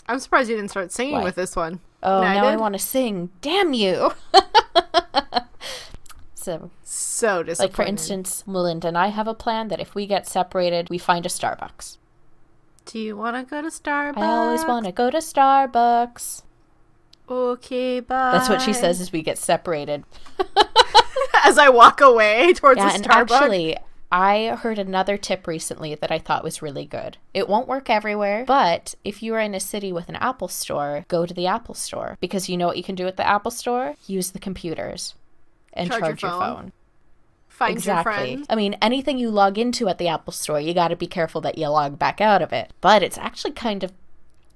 I'm surprised you didn't start singing with this one. Oh, now I want to sing. Damn you. So disappointed. Like, for instance, Melinda and I have a plan that if we get separated, we find a Starbucks. Do you want to go to Starbucks? I always want to go to Starbucks. Okay, bye. That's what she says as we get separated. As I walk away towards the Starbucks. And actually, I heard another tip recently that I thought was really good. It won't work everywhere, but if you are in a city with an Apple store, go to the Apple store. Because you know what you can do at the Apple store? Use the computers and charge your phone. Find your friend. I mean, anything you log into at the Apple store, you got to be careful that you log back out of it. But it's actually kind of...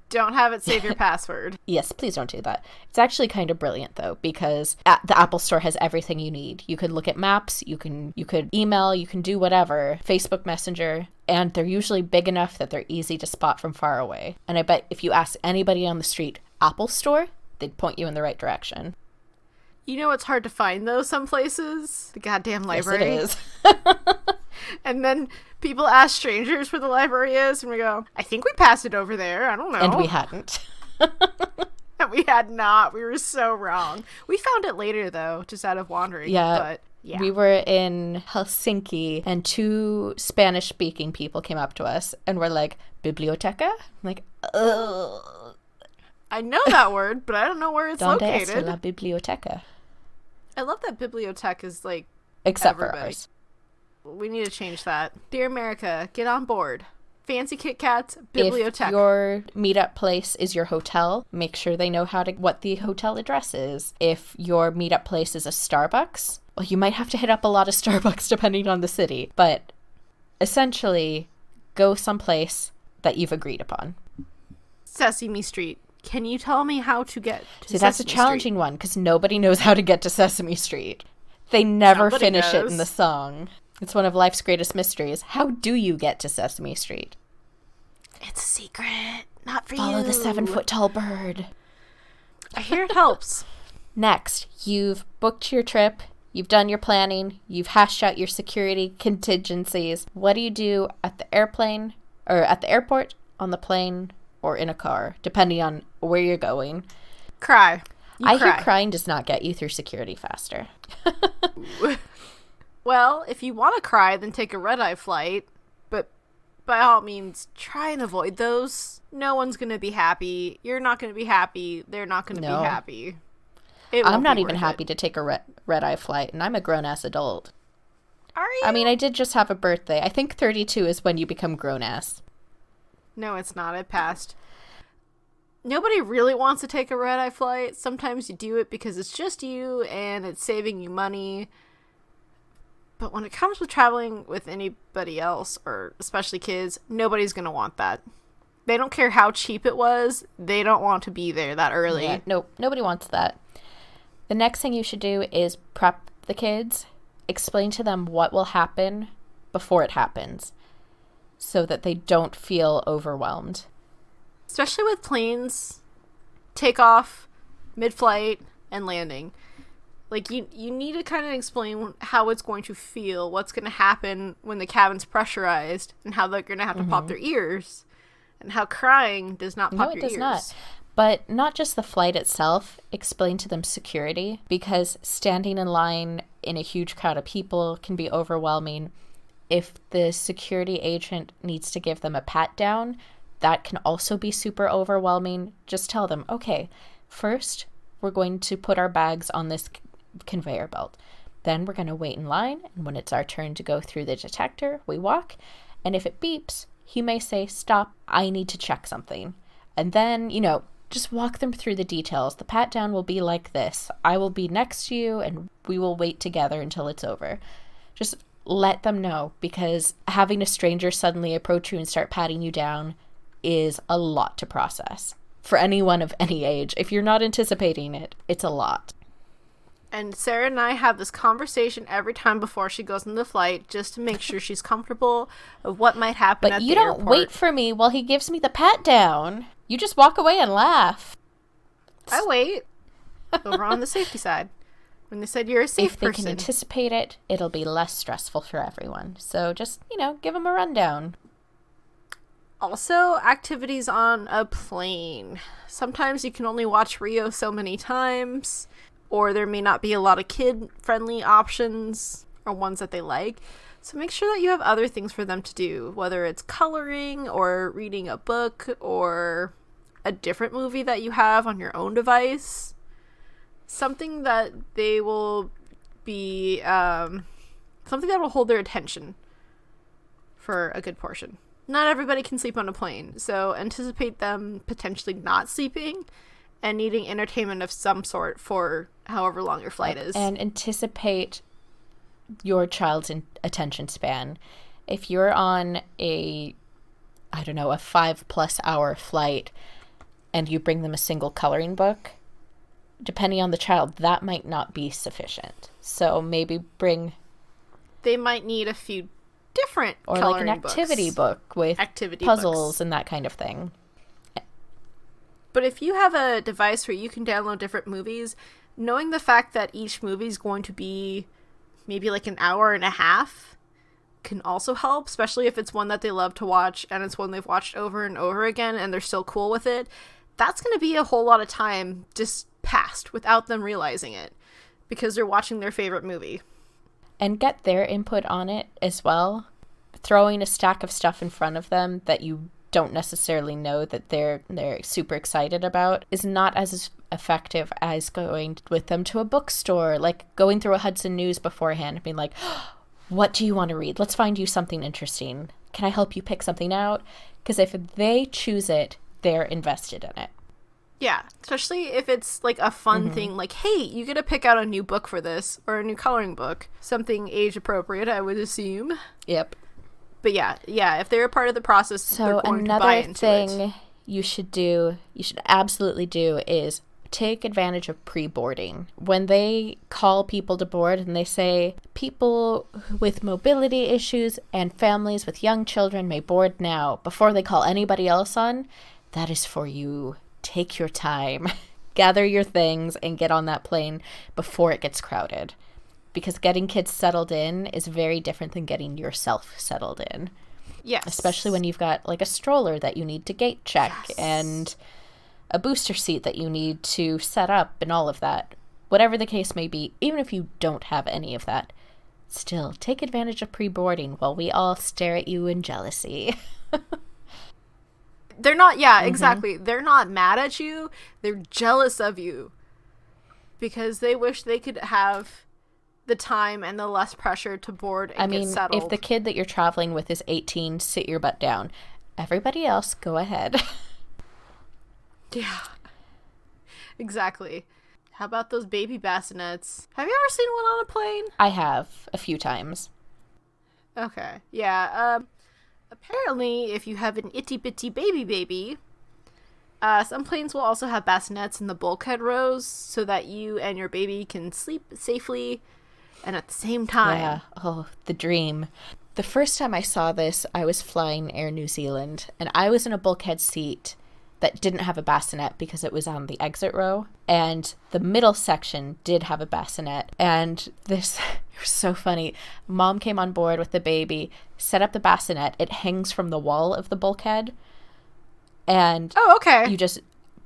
Don't have it save your password. Yes, please don't do that. It's actually kind of brilliant, though, because the Apple Store has everything you need. You could look at maps, you could email, you can do whatever, Facebook Messenger, and they're usually big enough that they're easy to spot from far away. And I bet if you ask anybody on the street, Apple Store, they'd point you in the right direction. You know what's hard to find, though, some places? The goddamn library. Yes, it is. And then people ask strangers where the library is, and we go, I think we passed it over there. I don't know. And we hadn't. And we had not. We were so wrong. We found it later, though, just out of wandering. Yeah. But, yeah. We were in Helsinki, and 2 Spanish-speaking people came up to us, and were like, Biblioteca? I'm like, ugh. I know that word, but I don't know where it's Donde located. está la biblioteca? I love that biblioteca is, like, Except everybody. for ours. We need to change that. Dear America, get on board. Fancy Kit Kats, biblioteca. If your meetup place is your hotel, make sure they know what the hotel address is. If your meetup place is a Starbucks, well, you might have to hit up a lot of Starbucks depending on the city. But essentially, go someplace that you've agreed upon. Sesame Street. Can you tell me how to get to See, that's a challenging one, because nobody knows how to get to Sesame Street. They never finish it in the song. It's one of life's greatest mysteries. How do you get to Sesame Street? It's a secret. Not for you. Follow the 7-foot-tall bird. I hear it helps. Next, you've booked your trip. You've done your planning. You've hashed out your security contingencies. What do you do at the airplane, or at the airport, on the plane, or in a car, depending on where you're going? Cry. I hear crying does not get you through security faster. Well, if you want to cry, then take a red-eye flight. But by all means, try and avoid those. No one's going to be happy. You're not going to be happy. They're not going to be happy. I'm not even happy to take a red-eye flight, and I'm a grown-ass adult. Are you? I mean, I did just have a birthday. I think 32 is when you become grown-ass. No, it's not. It passed. Nobody really wants to take a red-eye flight. Sometimes you do it because it's just you and it's saving you money. But when it comes with traveling with anybody else, or especially kids, nobody's going to want that. They don't care how cheap it was. They don't want to be there that early. Yeah, nope, nobody wants that. The next thing you should do is prep the kids. Explain to them what will happen before it happens, so that they don't feel overwhelmed. Especially with planes, takeoff, mid-flight, and landing. Like, you need to kind of explain how it's going to feel, what's going to happen when the cabin's pressurized, and how they're going to have to pop their ears, and how crying does not pop your ears. No, it does not. But not just the flight itself, explain to them security, because standing in line in a huge crowd of people can be overwhelming. If the security agent needs to give them a pat down, that can also be super overwhelming. Just tell them, okay, first we're going to put our bags on this conveyor belt. Then we're going to wait in line, and when it's our turn to go through the detector, we walk, and if it beeps, he may say, stop, I need to check something. And then, just walk them through the details. The pat down will be like this. I will be next to you, and we will wait together until it's over. Just let them know, because having a stranger suddenly approach you and start patting you down is a lot to process. for anyone of any age. If you're not anticipating it, it's a lot. And Sarah and I have this conversation every time before she goes on the flight, just to make sure she's comfortable of what might happen at the airport. But you don't wait for me while he gives me the pat down. You just walk away and laugh. I wait. Over on the safety side. When they said you're a safe person. If they can anticipate it, it'll be less stressful for everyone. So just, give them a rundown. Also, activities on a plane. Sometimes you can only watch Rio so many times, or there may not be a lot of kid-friendly options or ones that they like. So make sure that you have other things for them to do, whether it's coloring or reading a book or a different movie that you have on your own device. Something that they will be, something that will hold their attention for a good portion. Not everybody can sleep on a plane, so anticipate them potentially not sleeping and needing entertainment of some sort for however long your flight is. And anticipate your child's attention span. If you're on a 5+ hour flight and you bring them a single coloring book, depending on the child, that might not be sufficient. So maybe they might need a few different or coloring like an activity book with puzzles and that kind of thing. But if you have a device where you can download different movies, knowing the fact that each movie is going to be maybe like an hour and a half can also help, especially if it's one that they love to watch and it's one they've watched over and over again and they're still cool with it. That's going to be a whole lot of time just passed without them realizing it because they're watching their favorite movie. And get their input on it as well. Throwing a stack of stuff in front of them that you don't necessarily know that they're super excited about is not as effective as going with them to a bookstore, like going through a Hudson News beforehand and being like, what do you want to read? Let's find you something interesting. Can I help you pick something out? Because if they choose it, they're invested in it. Yeah, especially if it's like a fun thing, like, hey, you get to pick out a new book for this, or a new coloring book. Something age appropriate, I would assume. Yep. But yeah, if they're a part of the process, they're going to buy into it. Another thing you should absolutely do is take advantage of pre-boarding. When they call people to board and they say, people with mobility issues and families with young children may board now, before they call anybody else on, that is for you. Take your time, gather your things, and get on that plane before it gets crowded. Because getting kids settled in is very different than getting yourself settled in. Yes. Especially when you've got like a stroller that you need to gate check and a booster seat that you need to set up and all of that. Whatever the case may be, even if you don't have any of that, still take advantage of pre-boarding while we all stare at you in jealousy. They're not, exactly. They're not mad at you. They're jealous of you. Because they wish they could have the time and the less pressure to board and get settled. If the kid that you're traveling with is 18, sit your butt down. Everybody else, go ahead. Yeah. Exactly. How about those baby bassinets? Have you ever seen one on a plane? I have, a few times. Okay. Yeah, apparently, if you have an itty-bitty baby, some planes will also have bassinets in the bulkhead rows so that you and your baby can sleep safely and at the same time. Yeah. Oh, the dream. The first time I saw this, I was flying Air New Zealand, and I was in a bulkhead seat that didn't have a bassinet because it was on the exit row, and the middle section did have a bassinet. And this it was so funny. Mom came on board with the baby, set up the bassinet. It hangs from the wall of the bulkhead, and you just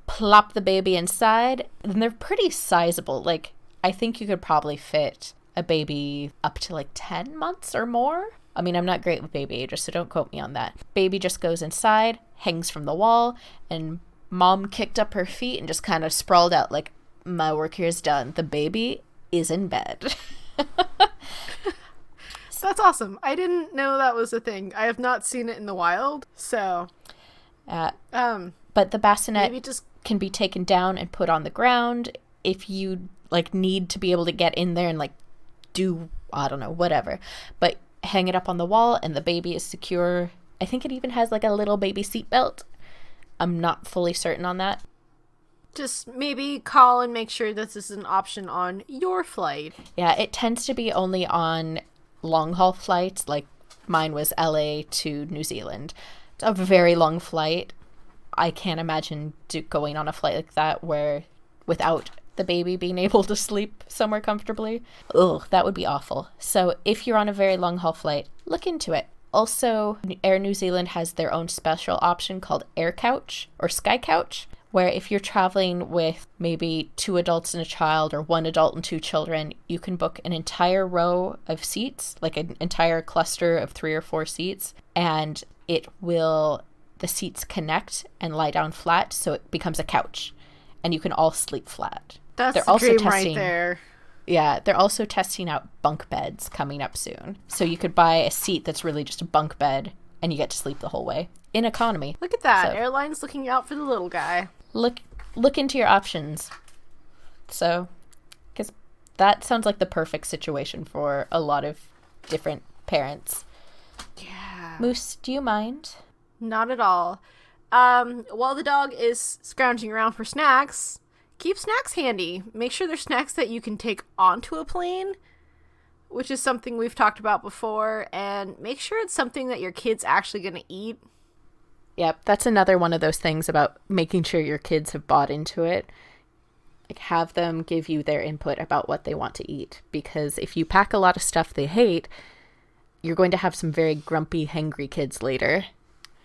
plop the baby inside, and they're pretty sizable. Like, I think you could probably fit a baby up to like 10 months or more. I mean, I'm not great with baby ages, so don't quote me on that. Baby just goes inside, hangs from the wall, and Mom kicked up her feet and just kind of sprawled out like, my work here is done. The baby is in bed. That's awesome. I didn't know that was a thing. I have not seen it in the wild, so... but the bassinet can be taken down and put on the ground if you, like, need to be able to get in there and, like, do, I don't know, whatever. But hang it up on the wall and the baby is secure. I think it even has like a little baby seatbelt. I'm not fully certain on that. Just maybe call and make sure that this is an option on your flight. Yeah, it tends to be only on long-haul flights, like mine was LA to New Zealand. It's a very long flight. I can't imagine going on a flight like that where without the baby being able to sleep somewhere comfortably. Ugh, that would be awful. So if you're on a very long-haul flight, look into it. Also, Air New Zealand has their own special option called Air Couch or Sky Couch, where if you're traveling with maybe 2 adults and a child or 1 adult and 2 children, you can book an entire row of seats, like an entire cluster of 3 or 4 seats, and the seats connect and lie down flat, so it becomes a couch, and you can all sleep flat. That's the dream right there. Yeah, they're also testing out bunk beds coming up soon. So you could buy a seat that's really just a bunk bed, and you get to sleep the whole way in economy. Look at that. So, airlines looking out for the little guy. Look into your options. So, because that sounds like the perfect situation for a lot of different parents. Yeah. Moose, do you mind? Not at all. While the dog is scrounging around for snacks, keep snacks handy. Make sure they're snacks that you can take onto a plane, which is something we've talked about before, and make sure it's something that your kid's actually going to eat. Yep, that's another one of those things about making sure your kids have bought into it. Like, have them give you their input about what they want to eat, because if you pack a lot of stuff they hate, you're going to have some very grumpy, hangry kids later.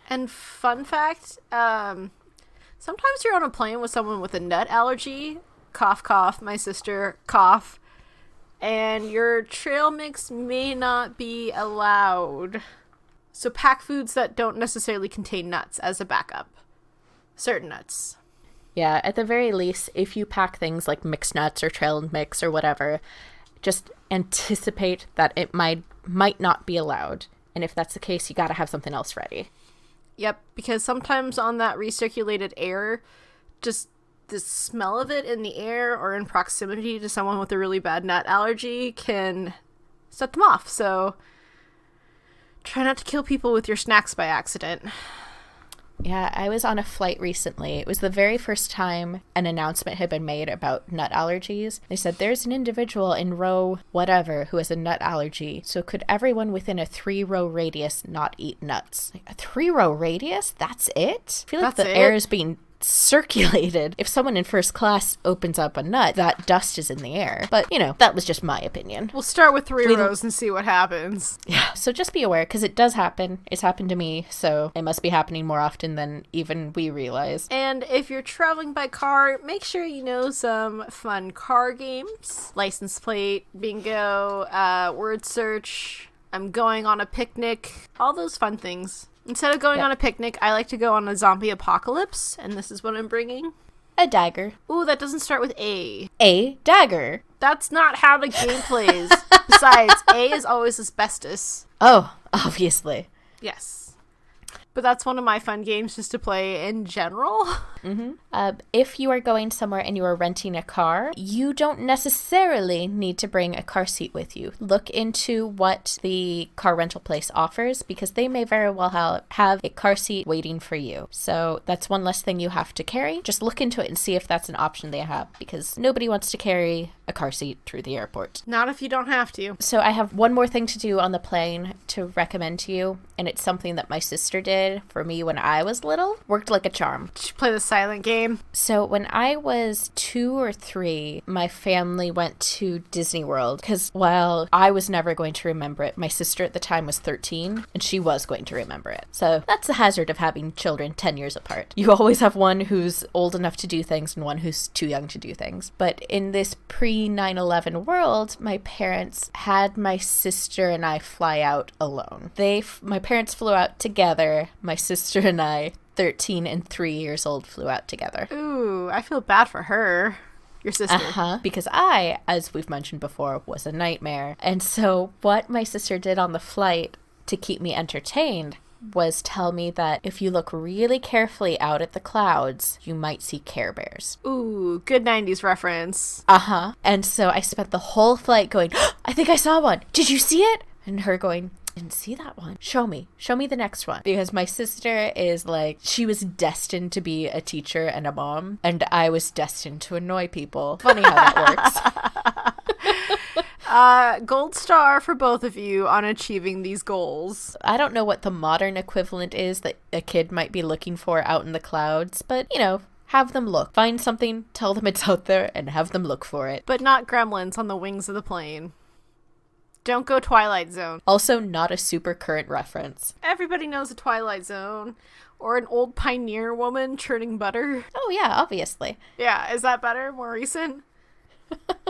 And fun fact, sometimes you're on a plane with someone with a nut allergy, cough, cough, my sister, cough, and your trail mix may not be allowed. So pack foods that don't necessarily contain nuts as a backup. Certain nuts. Yeah, at the very least, if you pack things like mixed nuts or trail mix or whatever, just anticipate that it might not be allowed. And if that's the case, you got to have something else ready. Yep, because sometimes on that recirculated air, just the smell of it in the air or in proximity to someone with a really bad nut allergy can set them off. So try not to kill people with your snacks by accident. Yeah, I was on a flight recently. It was the very first time an announcement had been made about nut allergies. They said, there's an individual in row whatever who has a nut allergy. So could everyone within a 3-row radius not eat nuts? Like, a 3-row radius? That's it? I feel like the air is being circulated. If someone in first class opens up a nut, that dust is in the air. But, that was just my opinion. We'll start with 3 rows and see what happens. Yeah, so just be aware, because it does happen. It's happened to me, so it must be happening more often than even we realize. And if you're traveling by car, make sure you know some fun car games. License plate, bingo, word search, I'm going on a picnic, all those fun things. Instead of going on a picnic, I like to go on a zombie apocalypse, and this is what I'm bringing. A dagger. Ooh, that doesn't start with A. A dagger. That's not how the game plays. Besides, A is always asbestos. Oh, obviously. Yes. But that's one of my fun games just to play in general. Mm-hmm. If you are going somewhere and you are renting a car, you don't necessarily need to bring a car seat with you. Look into what the car rental place offers, because they may very well have a car seat waiting for you. So that's one less thing you have to carry. Just look into it and see if that's an option they have, because nobody wants to carry a car seat through the airport. Not if you don't have to. So I have one more thing to do on the plane to recommend to you, and it's something that my sister did for me when I was little. Worked like a charm. Did you play the silent game? So when I was 2 or 3, my family went to Disney World, because while I was never going to remember it, my sister at the time was 13, and she was going to remember it. So that's the hazard of having children 10 years apart. You always have one who's old enough to do things and one who's too young to do things. But in this pre-9/11 world, my parents had my sister and I fly out alone. My parents flew out together. My sister and I, 13 and 3 years old, flew out together. Ooh, I feel bad for her. Your sister. Because I, as we've mentioned before, was a nightmare. And so what my sister did on the flight to keep me entertained was tell me that if you look really carefully out at the clouds, you might see Care Bears. Ooh, good 90s reference. And so I spent the whole flight going, I think I saw one. Did you see it? And her going, Didn't see that one. Show me the next one, because my sister is like, she was destined to be a teacher and a mom, and I was destined to annoy people. Funny how that works. Gold star for both of you on achieving these goals. I don't know what the modern equivalent is that a kid might be looking for out in the clouds, but have them look. Find something, tell them it's out there, and have them look for it. But not gremlins on the wings of the plane. Don't go Twilight Zone. Also, not a super current reference. Everybody knows the Twilight Zone. Or an old pioneer woman churning butter. Oh yeah, obviously. Yeah, is that better? More recent?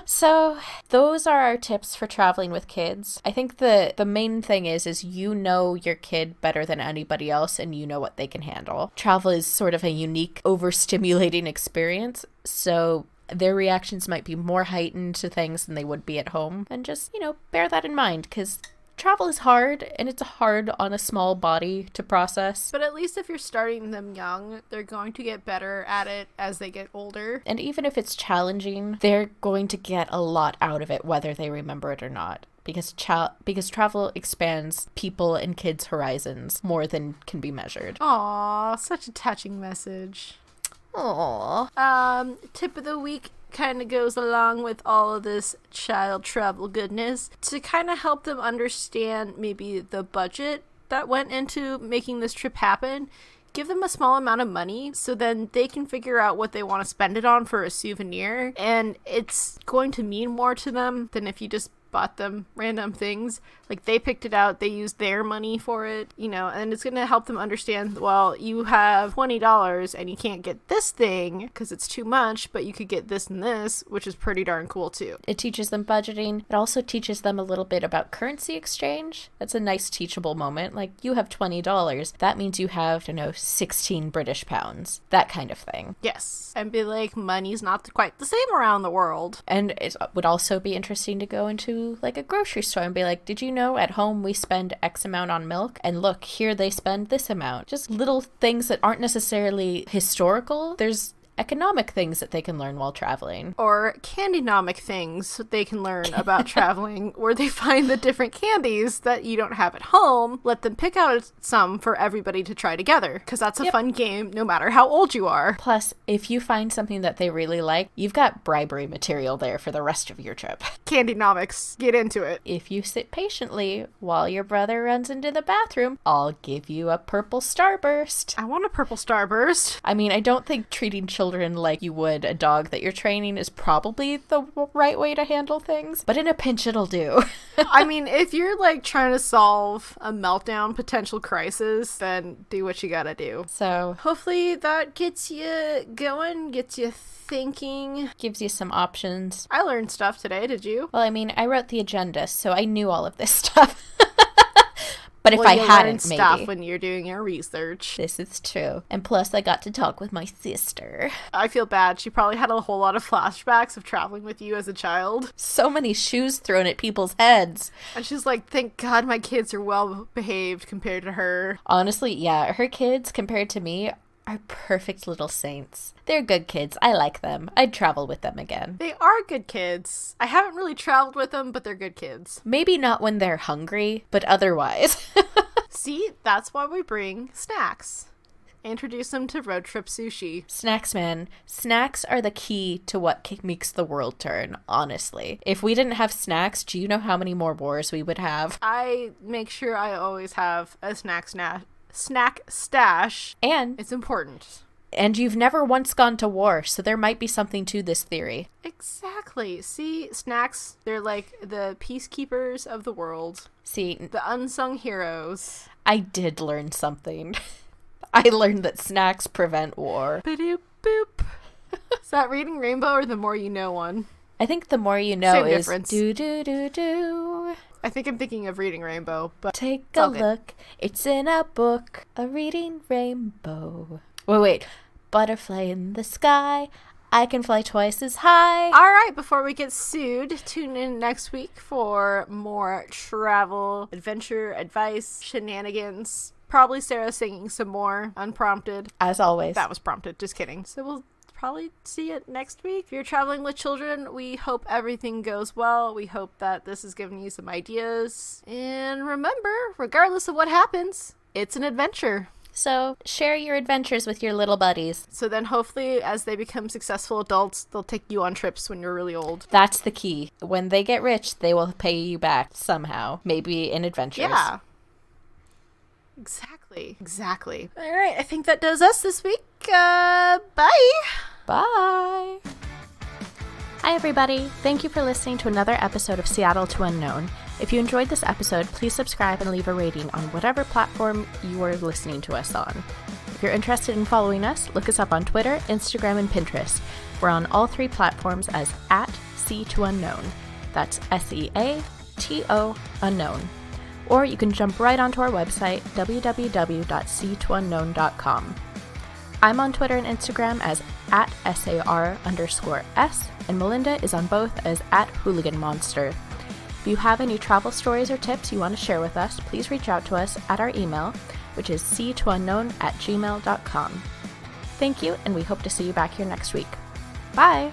So those are our tips for traveling with kids. I think the main thing is you know your kid better than anybody else, and you know what they can handle. Travel is sort of a unique, overstimulating experience, so their reactions might be more heightened to things than they would be at home. And just, bear that in mind, because travel is hard, and it's hard on a small body to process. But at least if you're starting them young, they're going to get better at it as they get older. And even if it's challenging, they're going to get a lot out of it, whether they remember it or not. Because travel expands people and kids' horizons more than can be measured. Aw, such a touching message. Aww. Tip of the week kind of goes along with all of this child travel goodness to kind of help them understand maybe the budget that went into making this trip happen. Give them a small amount of money so then they can figure out what they want to spend it on for a souvenir, and it's going to mean more to them than if you just bought them random things. Like, they picked it out, they used their money for it, and it's going to help them understand, well, you have $20 and you can't get this thing because it's too much, but you could get this and this, which is pretty darn cool too. It teaches them budgeting. It also teaches them a little bit about currency exchange. That's a nice teachable moment. Like, you have $20. That means you have, 16 British pounds. That kind of thing. Yes. And be like, money's not quite the same around the world. And it would also be interesting to go into like a grocery store and be like, did you know at home we spend X amount on milk? And look, here they spend this amount. Just little things that aren't necessarily historical. There's economic things that they can learn while traveling. Or candy-nomic things they can learn about traveling, where they find the different candies that you don't have at home. Let them pick out some for everybody to try together, because that's a fun game no matter how old you are. Plus, if you find something that they really like, you've got bribery material there for the rest of your trip. Candy-nomics. Get into it. If you sit patiently while your brother runs into the bathroom, I'll give you a purple starburst. I want a purple starburst. I mean, I don't think treating children like you would a dog that you're training is probably the right way to handle things, but in a pinch it'll do. I mean, if you're like trying to solve a meltdown potential crisis, then do what you gotta do. So hopefully that gets you going, gets you thinking, gives you some options. I learned stuff today. Did you? Well, I mean, I wrote the agenda, so I knew all of this stuff. But if I hadn't, maybe. Stuff when you're doing your research. This is true. And plus, I got to talk with my sister. I feel bad. She probably had a whole lot of flashbacks of traveling with you as a child. So many shoes thrown at people's heads. And she's like, thank God my kids are well behaved compared to her. Honestly, yeah. Her kids, compared to me, are perfect little saints. They're good kids. I like them. I'd travel with them again. They are good kids. I haven't really traveled with them, but they're good kids. Maybe not when they're hungry, but otherwise. See, that's why we bring snacks. Introduce them to road trip sushi. Snacks, man. Snacks are the key to what makes the world turn, honestly. If we didn't have snacks, do you know how many more wars we would have? I make sure I always have a snack stash. And it's important. And you've never once gone to war, so there might be something to this theory. Exactly. See, snacks, they're like the peacekeepers of the world. See, the unsung heroes. I did learn something. I learned that snacks prevent war. Ba-doop boop. Is that Reading Rainbow or The More You Know one? I think The More You Know Same is difference. Do. I think I'm thinking of Reading Rainbow, but take a look. It's in a book, a reading rainbow. Wait. Butterfly in the sky. I can fly twice as high. All right, before we get sued, tune in next week for more travel, adventure, advice, shenanigans. Probably Sarah singing some more, unprompted. As always. That was prompted, just kidding. So we'll probably see it next week. If you're traveling with children, we hope everything goes well. We hope that this has given you some ideas. And remember, regardless of what happens, it's an adventure. So share your adventures with your little buddies. So then hopefully as they become successful adults, they'll take you on trips when you're really old. That's the key. When they get rich, they will pay you back somehow. Maybe in adventures. Yeah. Exactly. All right, I think that does us this week. Bye. Bye. Hi, everybody. Thank you for listening to another episode of Seattle to Unknown. If you enjoyed this episode, please subscribe and leave a rating on whatever platform you are listening to us on. If you're interested in following us, look us up on Twitter, Instagram, and Pinterest. We're on all 3 platforms as @C2Unknown. That's SEATO Unknown. Or you can jump right onto our website, www.c2unknown.com. I'm on Twitter and Instagram as @SAR_S, and Melinda is on both as @HooliganMonster. If you have any travel stories or tips you want to share with us, please reach out to us at our email, which is c2unknown@gmail.com. Thank you, and we hope to see you back here next week. Bye!